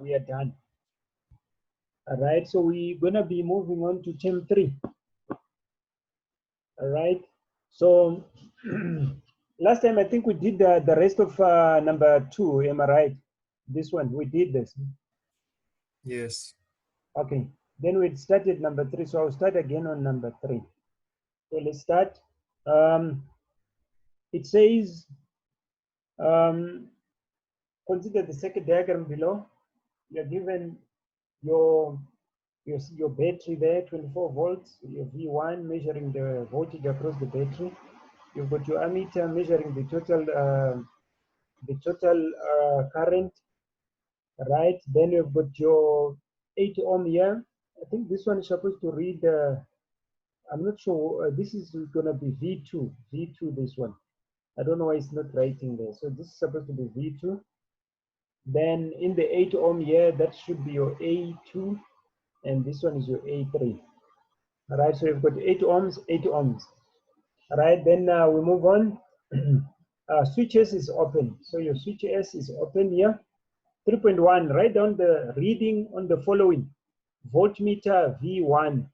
we are done. All right, so we're gonna be moving on to term 3. All right, so last time I think we did the rest of number 2. Am I right? This one we did this. Yes. Okay, then we started number 3, so I'll start again on number 3. So let's start. It says, consider the circuit diagram below. You're given your battery there, 24 volts, your V1 measuring the voltage across the battery. You've got your ammeter measuring the total current, right? Then you've got your 8 ohm here. I think this one is supposed to read, I'm not sure, this is gonna be V2, this one. I don't know why it's not writing there. So this is supposed to be V2. Then in the 8 ohm here, that should be your A2, and this one is your A3. All right, so you've got 8 ohms, 8 ohms. All right, then we move on. Switch S is open. So your switch S is open here. 3.1, write down the reading on the following. Voltmeter V1.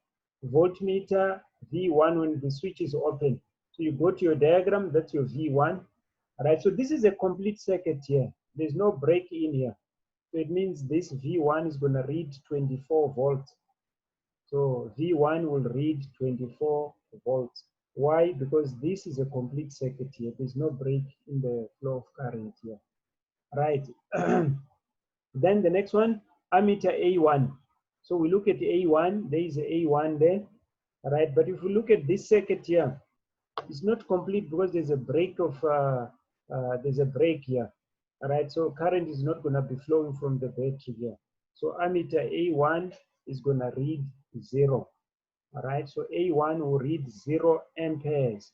Voltmeter V1 when the switch is open. So you go to your diagram, that's your V1. All right, so this is a complete circuit here. There's no break in here. So it means this V1 is going to read 24 volts. So V1 will read 24 volts. Why? Because this is a complete circuit here. There's no break in the flow of current here. Right. Then the next one, ammeter A1. So we look at A1, there is A1 there. Right. But if we look at this circuit here, it's not complete because there's a break of here. All right, so current is not going to be flowing from the battery here. So ammeter A1 is going to read 0. All right, so A1 will read 0 amperes.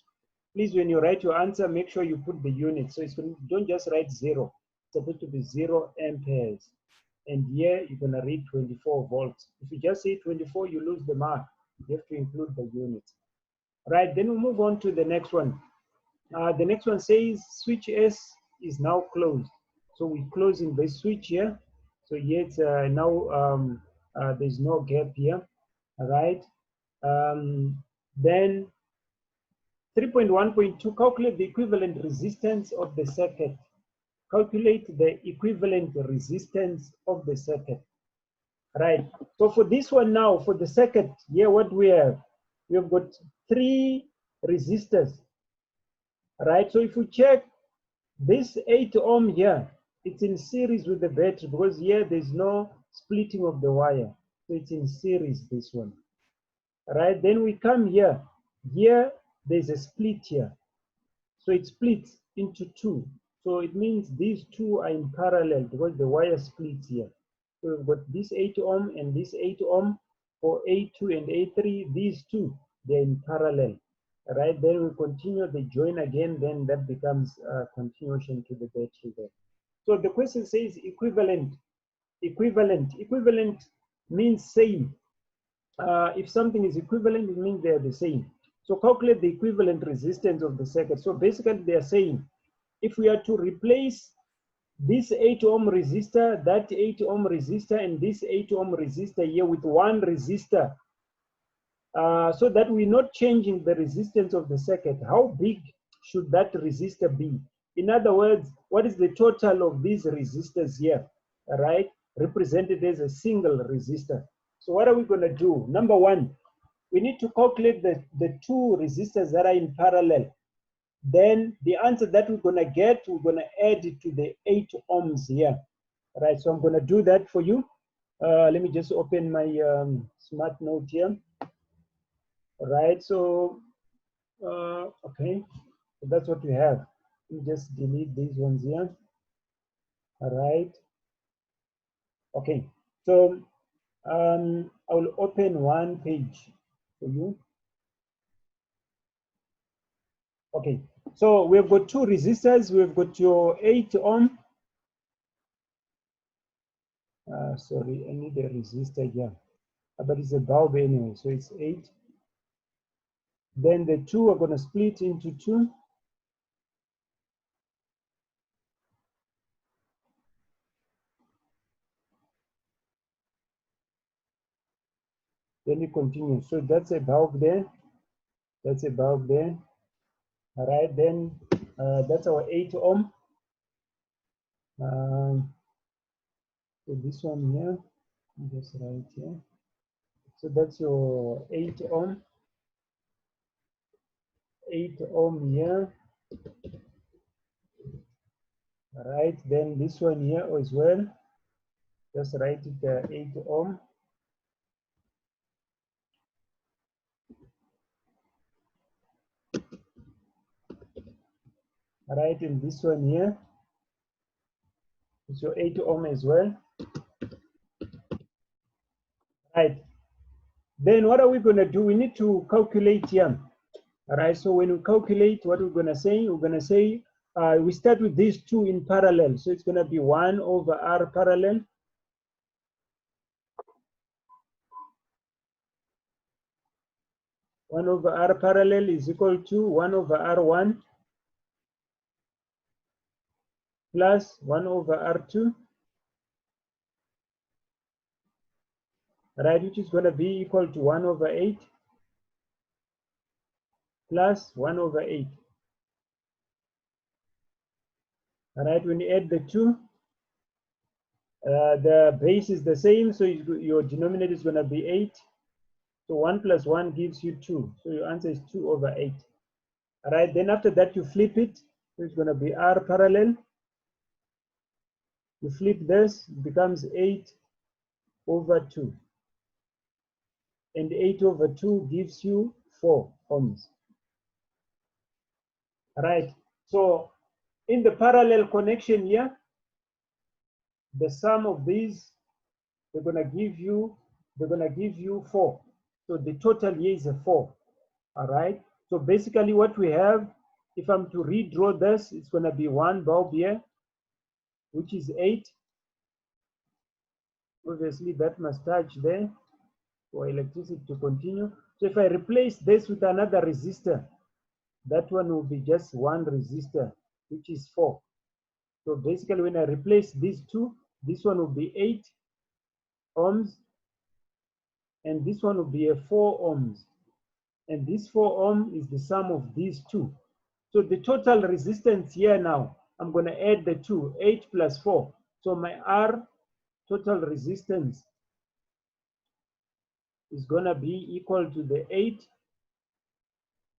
Please, when you write your answer, make sure you put the unit. So don't just write 0. It's supposed to be 0 amperes. And here you're going to read 24 volts. If you just say 24, you lose the mark. You have to include the units. Right, then we move on to the next one. The next one says switch S is now closed. So we're closing the switch here. So yet now there's no gap here. All right. Then 3.1.2, calculate the equivalent resistance of the circuit. Calculate the equivalent resistance of the circuit. Right. So for this one now, for the circuit, here what we have got 3 resistors. Right. So if we check this 8 ohm here, it's in series with the battery because here there's no splitting of the wire. So it's in series, this one. Right. Then we come here. Here there's a split here. So it splits into 2. So it means these 2 are in parallel because the wire splits here. So we've got this 8 ohm and this 8 ohm for A2 and A3. These 2, they're in parallel. Right, then we continue the join again, then that becomes a continuation to the battery there. So the question says equivalent. Equivalent means same. If something is equivalent, it means they're the same. So calculate the equivalent resistance of the circuit. So basically they are saying, if we are to replace this 8 ohm resistor, that 8 ohm resistor, and this 8 ohm resistor here with one resistor, so that we're not changing the resistance of the circuit, how big should that resistor be? In other words, what is the total of these resistors here, right? Represented as a single resistor. So what are we going to do? Number one, we need to calculate the 2 resistors that are in parallel. Then the answer that we're going to get, we're going to add it to the 8 ohms here. Right, so I'm going to do that for you. Let me just open my smart note here. All right, so okay, so that's what we have. We just delete these ones here. All right, okay, so I will open one page for you. Okay, so we've got 2 resistors. We've got your 8 ohm. Sorry, I need a resistor here, but it's a bulb anyway, so it's 8. Then the 2 are going to split into 2. Then you continue. So that's a bulb there. That's a bulb there. All right, then that's our 8 ohm. So this one here, just right here. So that's your 8 ohm. 8 ohm here. All right, then this one here as well. Just write it 8 ohm. All right, and this one here is your 8 ohm as well. Right. Then what are we going to do? We need to calculate here. All right, so when we calculate, what we're going to say, we start with these two in parallel. So it's going to be 1 over R parallel. One over R parallel is equal to 1 over R1 plus 1 over R2, right, which is going to be equal to 1 over 8 plus 1 over 8. All right, when you add the two, the base is the same, so your denominator is going to be 8. So 1 plus 1 gives you 2. So your answer is 2 over 8. All right, then after that, you flip it. So it's going to be R parallel. You flip this, it becomes 8 over 2. And 8 over 2 gives you 4 ohms. All right, so in the parallel connection here, the sum of these, they're going to give you 4. So the total here is a 4. All right, so basically what we have, if I'm to redraw this, it's going to be one bulb here, which is 8. Obviously that must touch there for electricity to continue. So if I replace this with another resistor, that one will be just one resistor, which is 4. So basically when I replace these two, this one will be 8 ohms, and this one will be a 4 ohms. And this 4 ohm is the sum of these two. So the total resistance here now, I'm going to add the two, 8 plus 4. So my R total resistance is going to be equal to the 8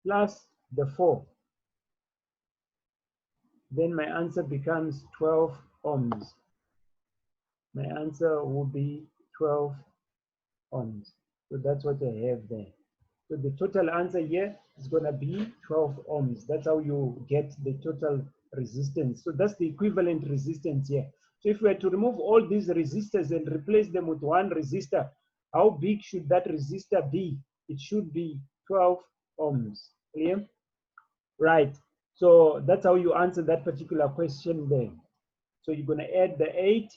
plus the 4. Then my answer becomes 12 ohms. My answer will be 12 ohms. So that's what I have there. So the total answer here is going to be 12 ohms. That's how you get the total resistance. So that's the equivalent resistance here. So if we were to remove all these resistors and replace them with one resistor, how big should that resistor be? It should be 12 ohms. Clear? Right. So that's how you answer that particular question there. So you're going to add the 8,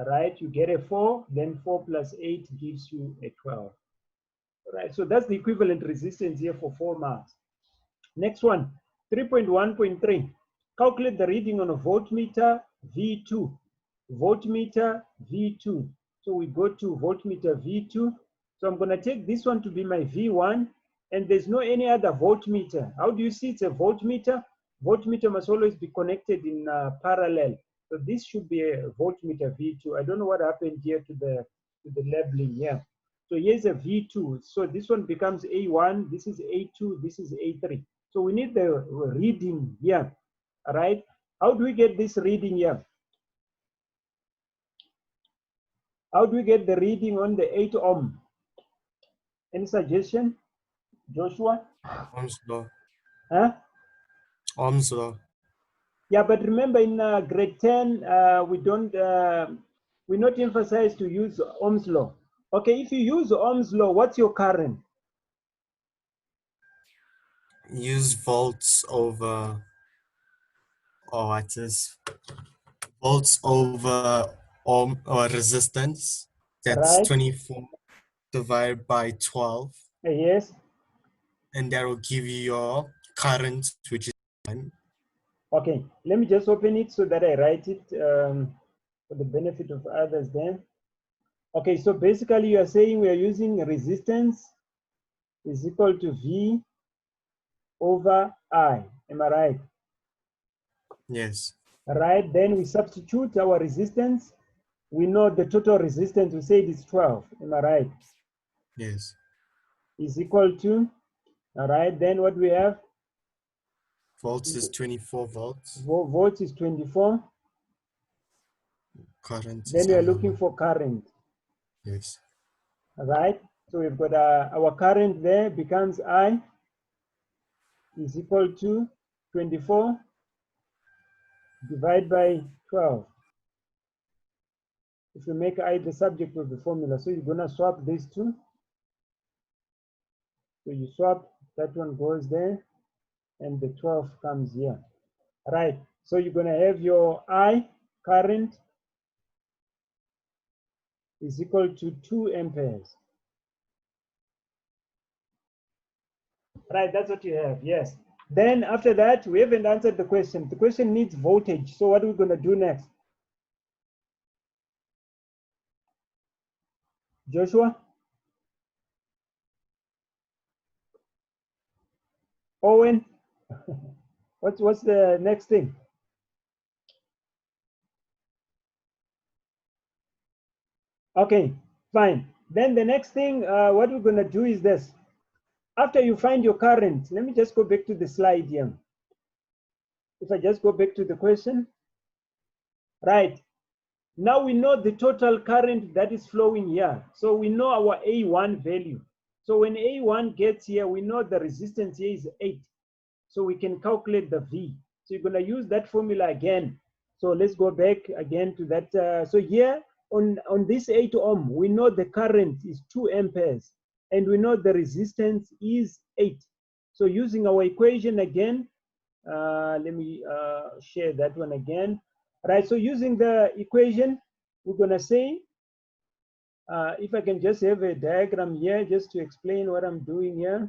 right? You get a 4, then 4 plus 8 gives you a 12. Right, so that's the equivalent resistance here for 4 marks. Next one, 3.1.3. Calculate the reading on a voltmeter V2. Voltmeter V2. So we go to voltmeter V2. So I'm going to take this one to be my V1, and there's no any other voltmeter. How do you see it's a voltmeter? Voltmeter must always be connected in parallel. So this should be a voltmeter V2. I don't know what happened here to the labeling here. So here's a V2. So this one becomes A1, this is A2, this is A3. So we need the reading here. All right. How do we get this reading here? How do we get the reading on the 8 ohm? Any suggestion, Joshua? Ohm's law. Huh? Ohm's law. Yeah, but remember in grade 10, we're not emphasized to use Ohm's law. Okay, if you use Ohm's law, what's your current? Use volts over, oh, it is volts over ohm or resistance. That's Right? 24 divided by 12. Yes. And that will give you your current, which is 1. Okay, let me just open it so that I write it for the benefit of others then. Okay, so basically you are saying we are using resistance is equal to V over I. Am I right? Yes. Right, then we substitute our resistance. We know the total resistance, we said it's 12. Am I right? Yes. Is equal to, all right, then what we have? Volts is 24 volts. Volts is 24. Current Then is we are looking unknown. for current. Yes. All right, so we've got our current there becomes I is equal to 24 divided by 12. If you make I the subject of the formula, so you're gonna swap these two. So you swap, that one goes there, and the 12 comes here. Right, so you're gonna have your I current is equal to 2 amperes. Right, that's what you have, yes. Then after that, we haven't answered the question. The question needs voltage. So what are we gonna do next? Joshua? Owen? What's the next thing? Okay, fine. Then the next thing, what we're gonna do is this. After you find your current, let me just go back to the slide here. If I just go back to the question, right. Now we know the total current that is flowing here. So we know our A1 value. So when A1 gets here, we know the resistance here is 8. So we can calculate the V. So you're going to use that formula again. So let's go back again to that. So here on this 8 ohm, we know the current is 2 amperes. And we know the resistance is 8. So using our equation again, let me share that one again. Right, so using the equation, we're gonna say, if I can just have a diagram here just to explain what I'm doing here.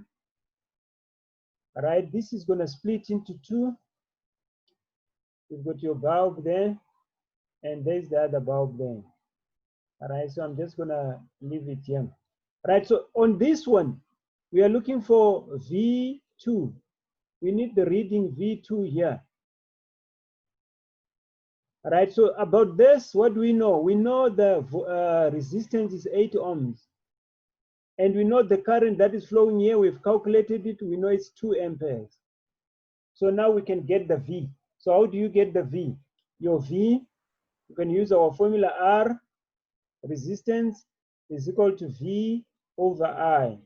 All right, this is gonna split into two. You've got your bulb there, and there's the other bulb there. All right, so I'm just gonna leave it here. All right, so on this one, we are looking for V2. We need the reading V2 here. All right, so about this, what do we know? We know the resistance is 8 ohms. And we know the current that is flowing here, we've calculated it, we know it's 2 amperes. So now we can get the V. So how do you get the V? Your V, you can use our formula R, resistance is equal to V over I.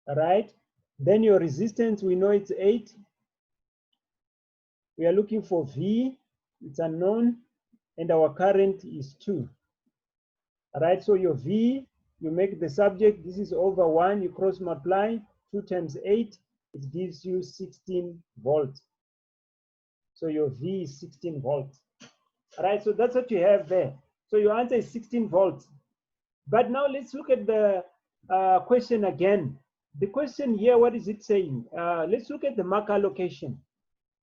All right, then your resistance, we know it's 8. We are looking for V, it's unknown, and our current is 2. All right, so your V, you make the subject, this is over 1, you cross multiply, 2 times 8, it gives you 16 volts. So your V is 16 volts. All right, so that's what you have there. So your answer is 16 volts. But now let's look at the question again. The question here, what is it saying? Let's look at the mark allocation.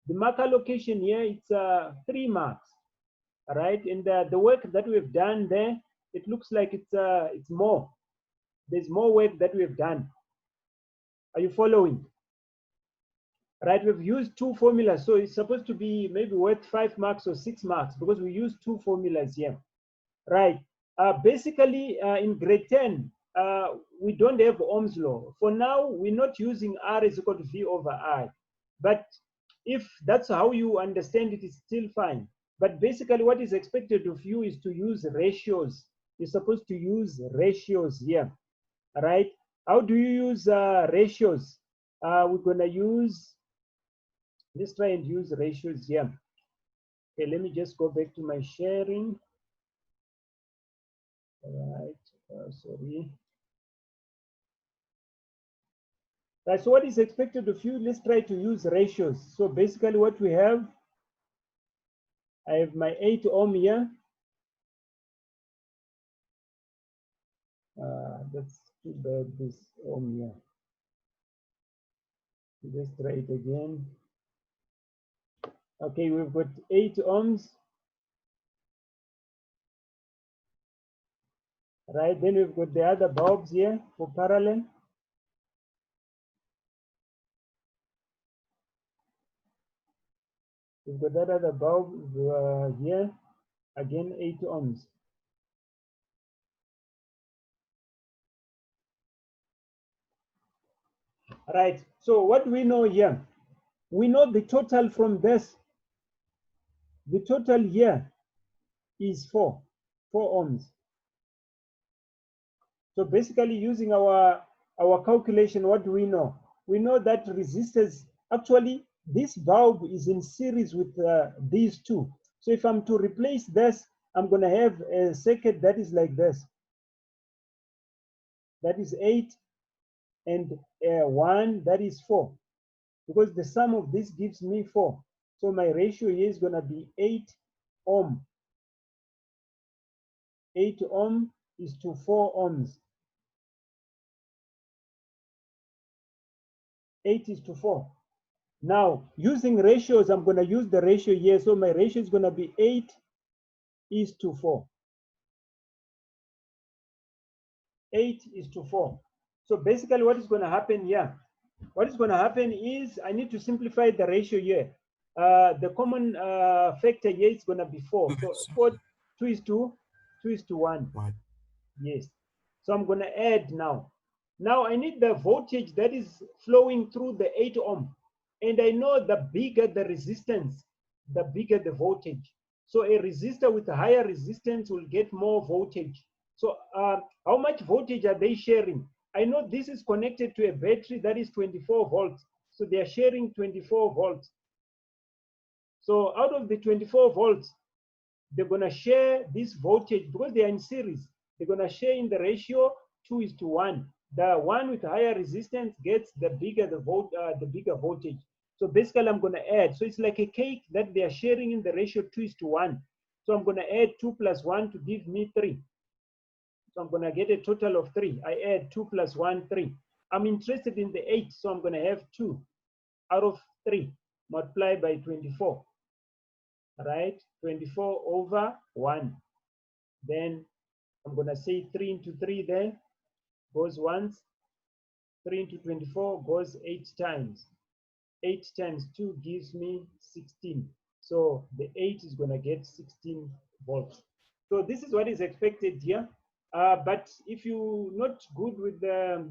The mark allocation here, it's 3 marks. All right, and the work that we've done there, it looks like it's more. There's more work that we've done. Are you following? Right, we've used 2 formulas, so it's supposed to be maybe worth 5 marks or 6 marks because we use 2 formulas here. Right, basically in grade 10, we don't have Ohm's law. For now, we're not using R is equal to V over I. But if that's how you understand it, it's still fine. But basically what is expected of you is to use ratios. You're supposed to use ratios here, right? How do you use ratios? We're gonna use, let's try and use ratios here. Okay, let me just go back to my sharing. All right, sorry. Right, so what is expected of you? Let's try to use ratios. So basically what we have, I have my 8 ohm here. That's too bad, this ohm here. Let's try it again. Okay, we've got 8 ohms. right? Then we've got the other bulbs here for parallel. We've got that other bulb here, again 8 ohms. Right, so what do we know here? We know the total from this. The total here is 4 ohms. So basically using our calculation, what do we know? We know that resistors, actually this bulb is in series with these two. So if I'm to replace this, I'm going to have a circuit that is like this. That is 8 and 1, that is 4. Because the sum of this gives me 4. So my ratio here is going to be 8 ohm. 8 ohm is to 4 ohms. 8 is to 4. Now, using ratios, I'm going to use the ratio here. So my ratio is going to be 8 is to 4. 8 is to 4. So basically what is going to happen here? What is going to happen is I need to simplify the ratio here. The common factor here is going to be 4. So 2 is to 1. Yes. So I'm going to add now. Now I need the voltage that is flowing through the 8 ohm. And I know the bigger the resistance, the bigger the voltage. So a resistor with a higher resistance will get more voltage. So how much voltage are they sharing? I know this is connected to a battery that is 24 volts. So they are sharing 24 volts. So out of the 24 volts, they're going to share this voltage because they are in series. They're going to share in the ratio 2 is to 1. The one with higher resistance gets the bigger the bigger voltage. So basically, I'm going to add. So it's like a cake that they are sharing in the ratio 2 is to 1. So I'm going to add 2 plus 1 to give me 3. So I'm going to get a total of 3. I add 2 plus 1, 3. I'm interested in the 8, so I'm going to have 2 out of 3 multiplied by 24. Right? 24 over 1. Then I'm going to say 3 into 3 there goes once. 3 into 24 goes 8 times. 8 times 2 gives me 16. So the 8 is going to get 16 volts. So this is what is expected here. But if you're not good with the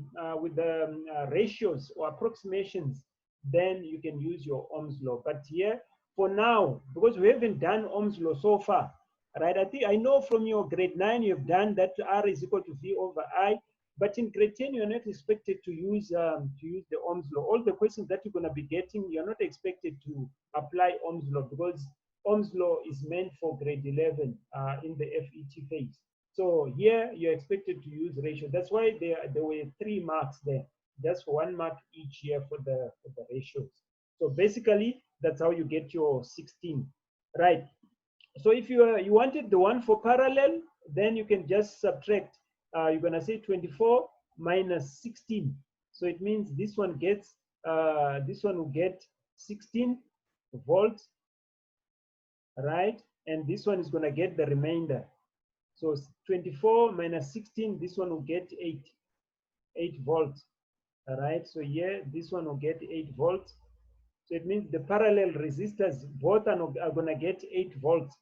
ratios or approximations, then you can use your Ohm's law. But here, for now, because we haven't done Ohm's law so far, right? I know from your grade 9 you've done that R is equal to V over I. But in grade 10, you're not expected to use the Ohm's law. All the questions that you're going to be getting, you're not expected to apply Ohm's law because Ohm's law is meant for grade 11 in the FET phase. So here you're expected to use ratio. That's why there were 3 marks there. Just 1 mark each year for the ratios. So basically, that's how you get your 16, right? So if you wanted the one for parallel, then you can just subtract. You're gonna say 24 minus 16. So it means this one will get 16 volts, right? And this one is gonna get the remainder. So 24 minus 16, this one will get 8 volts. All right. So here, this one will get 8 volts. So it means the parallel resistors both are going to get 8 volts.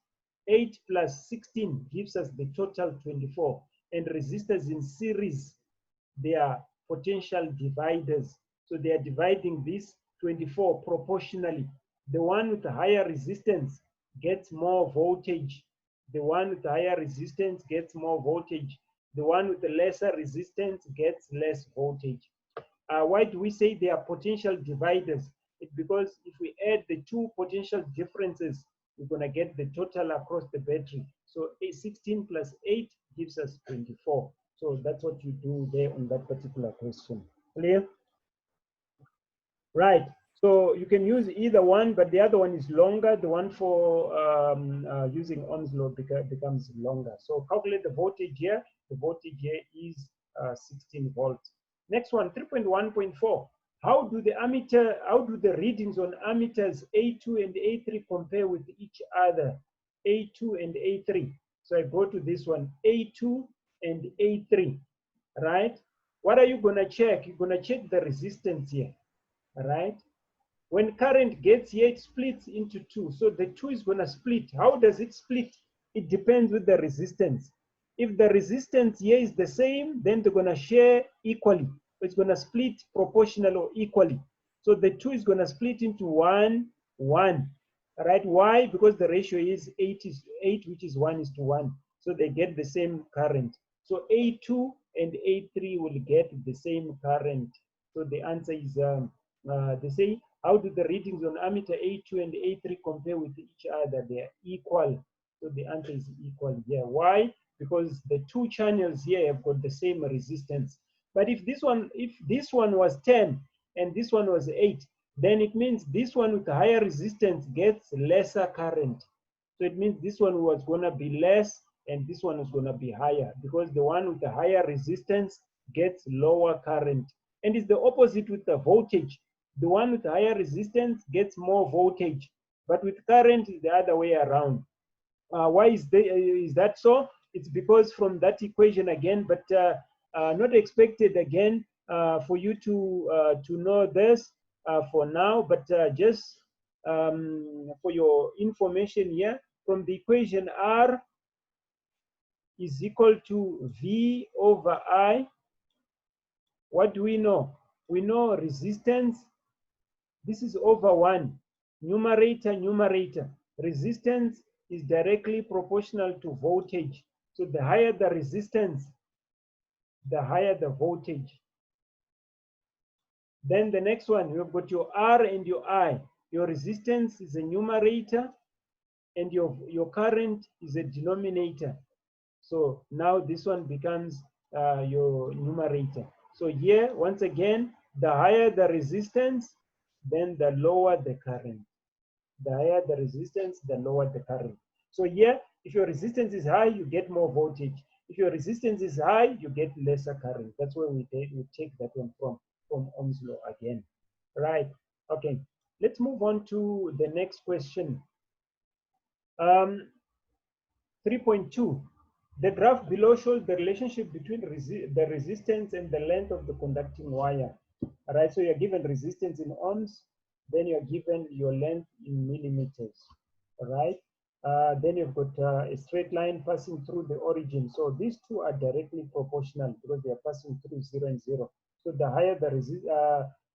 8 plus 16 gives us the total 24. And resistors in series, they are potential dividers. So they are dividing this 24 proportionally. The one with the higher resistance gets more voltage. The one with the higher resistance gets more voltage. The one with the lesser resistance gets less voltage. Why do we say they are potential dividers? It's because if we add the two potential differences, we're going to get the total across the battery. So 16 plus 8 gives us 24. So that's what you do there on that particular question. Clear? Right. So you can use either one, but the other one is longer. The one for using Ohm's law becomes longer. So calculate the voltage here. The voltage here is 16 volts. Next one, 3.1.4. How do the readings on ammeters A2 and A3 compare with each other? A2 and A3. So I go to this one, A2 and A3, right? What are you going to check? You're going to check the resistance here, right? When current gets here, it splits into two. So the two is going to split. How does it split? It depends with the resistance. If the resistance here is the same, then they're going to share equally. It's going to split proportional or equally. So the two is going to split into 1, 1. Right? Why? Because the ratio is 8, which is 1:1. So they get the same current. So A2 and A3 will get the same current. So the answer is, they say, how do the readings on ammeter A2 and A3 compare with each other? They are equal. So the answer is equal here. Why? Because the two channels here have got the same resistance. But if this one was 10 and this one was 8, then it means this one with higher resistance gets lesser current. So it means this one was going to be less and this one is going to be higher, because the one with the higher resistance gets lower current. And it's the opposite with the voltage. The one with higher resistance gets more voltage, but with current is the other way around. Why is that so? It's because from that equation again, but not expected again for you to know this for now, but just for your information here, from the equation R is equal to V over I. What do we know? We know resistance. This is over 1. Numerator, numerator. Resistance is directly proportional to voltage. So the higher the resistance, the higher the voltage. Then the next one, you've got your R and your I. Your resistance is a numerator and your current is a denominator. So now this one becomes your numerator. So here, once again, the higher the resistance, then the lower the current. The higher the resistance, the lower the current. So here, if your resistance is high, you get more voltage. If your resistance is high, you get lesser current. That's where we take that one from Ohm's law again. Right. Okay. Let's move on to the next question. 3.2. The graph below shows the relationship between the resistance and the length of the conducting wire. All right, so you're given resistance in ohms, then you're given your length in millimeters. All right, then you've got a straight line passing through the origin. So these two are directly proportional because they are passing through 0 and 0. So the higher the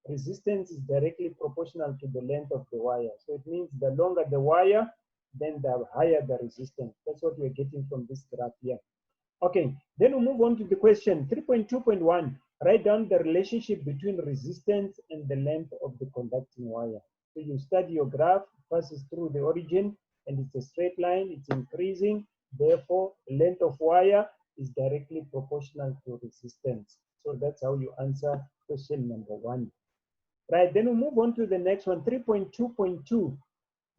resistance is directly proportional to the length of the wire. So it means the longer the wire, then the higher the resistance. That's what we're getting from this graph here. Okay, then we move on to the question 3.2.1. Write down the relationship between resistance and the length of the conducting wire. So you study your graph, passes through the origin, and it's a straight line, it's increasing. Therefore, length of wire is directly proportional to resistance. So that's how you answer question number 1. Right, then we move on to the next one, 3.2.2.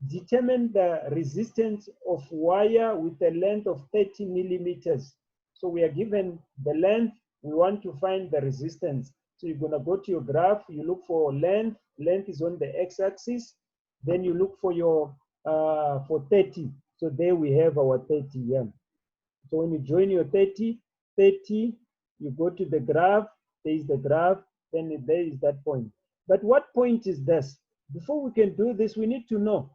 Determine the resistance of wire with a length of 30 millimeters. So we are given the length, we want to find the resistance. So you're gonna go to your graph, you look for length, length is on the x-axis, then you look for your, for 30. So there we have our 30 here. So when you join your 30, you go to the graph, there is the graph, then there is that point. But what point is this? Before we can do this, we need to know.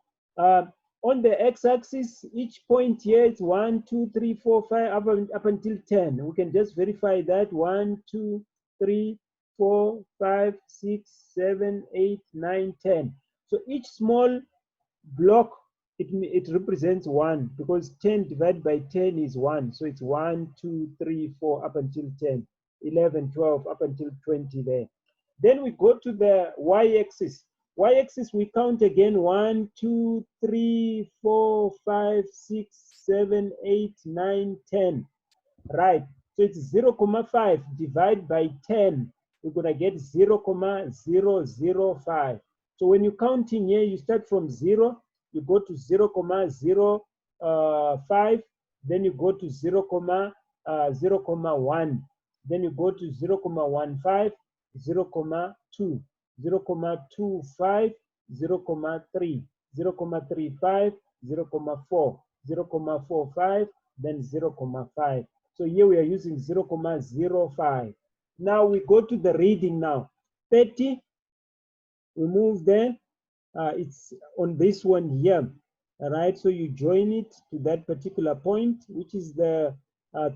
On the x-axis, each point here is 1, 2, 3, 4, 5, up until 10. We can just verify that 1, 2, 3, 4, 5, 6, 7, 8, 9, 10. So each small block, it represents 1, because 10 divided by 10 is 1. So it's 1, 2, 3, 4, up until 10, 11, 12, up until 20 there. Then we go to the y-axis. Y-axis, we count again 1, 2, 3, 4, 5, 6, 7, 8, 9, 10. Right. So it's 0.5 divided by 10. We're going to get 0.005. So when you count in here, you start from 0, you go to 0.05, then you go to 0.1, then you go to 0.15, 0.2. 0.25, 0.3, 0.35, 0.4, 0.45, then 0.5. So here we are using 0,05. Now we go to the reading now. 30, we move there. It's on this one here. All right, so you join it to that particular point, which is the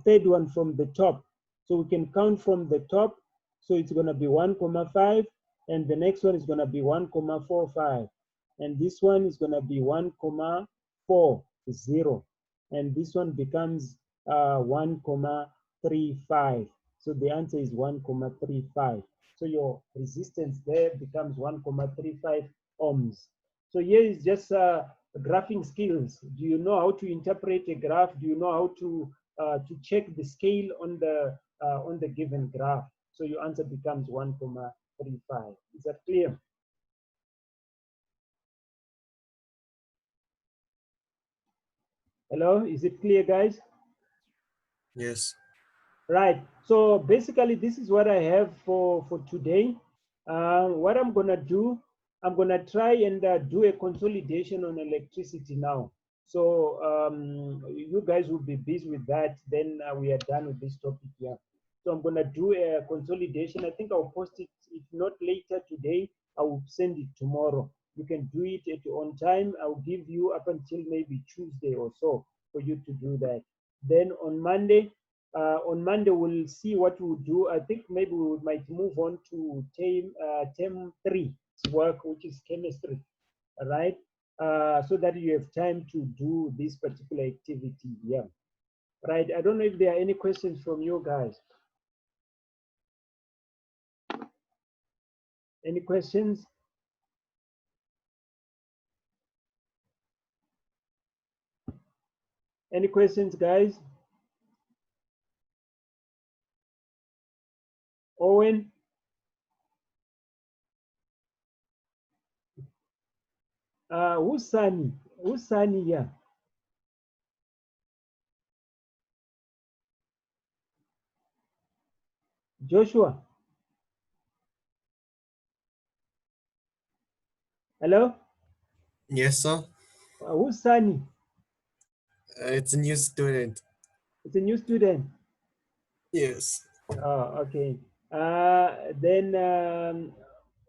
third one from the top. So we can count from the top. So it's going to be 1,5, and the next one is going to be 1,45, and this one is going to be 1,40, and this one becomes 1,35. So the answer is 1,35. So your resistance there becomes 1,35 ohms. So here is just graphing skills. Do you know how to interpret a graph? Do you know how to check the scale on the given graph? So your answer becomes 1,35. Is that clear? Hello, is it clear, guys? Yes. Right. So basically, this is what I have for today. What I'm gonna do, I'm gonna try and do a consolidation on electricity now. So you guys will be busy with that. Then we are done with this topic here. So I'm gonna do a consolidation. I think I'll post it. If not later today, I will send it tomorrow. You can do it at your own time. I'll give you up until maybe Tuesday or so for you to do that. Then on Monday, we'll see what we'll do. I think maybe we might move on to term 3 work, which is chemistry, right? So that you have time to do this particular activity here, right? I don't know if there are any questions from you guys. Any questions? Any questions, guys? Owen? Who's Sunny? Who's Sunny here? Joshua? Hello? Yes, sir. Who's Sunny? It's a new student. It's a new student. Yes. Oh, okay. Then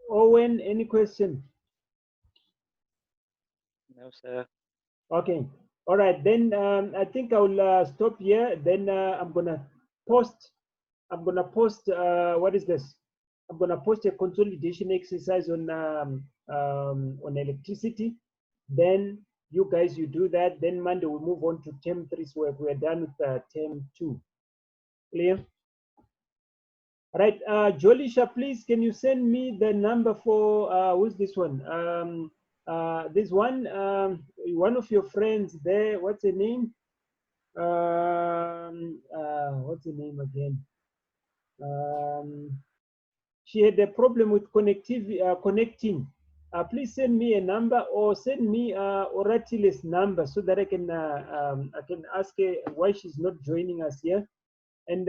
Owen, any question? No, sir. Okay. All right. Then I think I will stop here. Then I'm gonna post. What is this? I'm gonna post a consolidation exercise on electricity. Then you guys, you do that. Then Monday we move on to term 3's work. We're done with term 2. Clear? All right, Jolisha, please, can you send me the number for, who's this one? This one of your friends there, what's her name? What's her name again? She had a problem with connecting. Please send me a number or send me Oratile's number so that I can ask her why she's not joining us here. And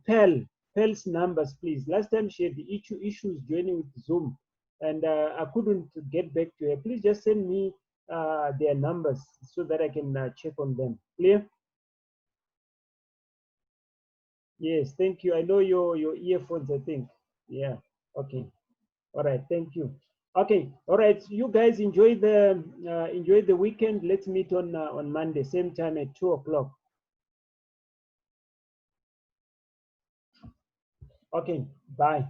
Pearl's numbers, please. Last time she had the issues joining with Zoom, and I couldn't get back to her. Please just send me their numbers so that I can check on them. Clear? Yes, thank you. I know your earphones, I think. Yeah. Okay. All right. Thank you. Okay. All right. You guys enjoy the weekend. Let's meet on Monday, same time at 2 o'clock. Okay. Bye.